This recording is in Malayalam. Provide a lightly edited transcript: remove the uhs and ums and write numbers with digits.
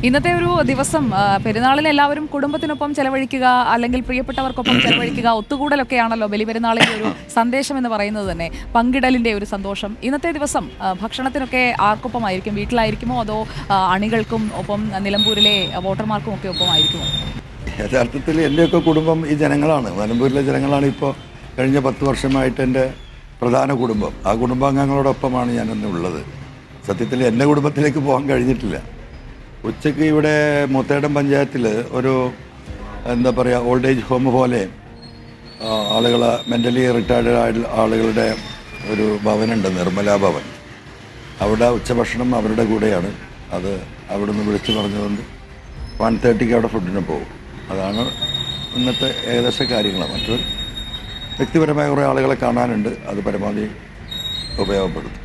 ഇന്നത്തെ ഒരു ദിവസം പെരുന്നാളിൽ എല്ലാവരും കുടുംബത്തിനൊപ്പം ചെലവഴിക്കുക, അല്ലെങ്കിൽ പ്രിയപ്പെട്ടവർക്കൊപ്പം ചെലവഴിക്കുക, ഒത്തുകൂടലൊക്കെയാണല്ലോ ബലിപെരുന്നാളിന്റെ ഒരു സന്ദേശം എന്ന് പറയുന്നത് തന്നെ. പങ്കിടലിന്റെ ഒരു സന്തോഷം. ഇന്നത്തെ ദിവസം ഭക്ഷണത്തിനൊക്കെ ആർക്കൊപ്പമായിരിക്കും? വീട്ടിലായിരിക്കുമോ അതോ അണികൾക്കും ഒപ്പം നിലമ്പൂരിലെ വോട്ടർമാർക്കും ഒക്കെ ഒപ്പമായിരിക്കുമോ? യഥാർത്ഥത്തിൽ എൻ്റെയൊക്കെ കുടുംബം ഈ ജനങ്ങളാണ്. നിലമ്പൂരിലെ ജനങ്ങളാണ് ഇപ്പോൾ കഴിഞ്ഞ 10 വർഷമായിട്ട് എൻ്റെ പ്രധാന കുടുംബം. ആ കുടുംബാംഗങ്ങളോടൊപ്പമാണ് ഞാനിന്ന് ഉള്ളത്. സത്യത്തിൽ എൻ്റെ കുടുംബത്തിലേക്ക് പോകാൻ കഴിഞ്ഞിട്ടില്ല. ഉച്ചയ്ക്ക് ഇവിടെ മുത്തേടം പഞ്ചായത്തിൽ ഒരു എന്താ പറയുക, ഓൾഡ് ഏജ് ഹോം പോലെ ആളുകൾ, മെൻ്റലി റിട്ടയർഡ് ആളുകളുടെ ഒരു ഭവനുണ്ട്, നിർമ്മല ഭവൻ. അവിടെ ഉച്ചഭക്ഷണം അവരുടെ കൂടെയാണ്. അത് അവിടെ നിന്ന് വിളിച്ചു പറഞ്ഞതുകൊണ്ട് 1:30 അവിടെ ഫുഡിന് പോകും. അതാണ് ഇന്നത്തെ ഏകദേശ കാര്യങ്ങൾ. മറ്റൊരു വ്യക്തിപരമായ കുറേ ആളുകളെ കാണാനുണ്ട്. അത് പരമാവധി ഉപയോഗപ്പെടുത്തും.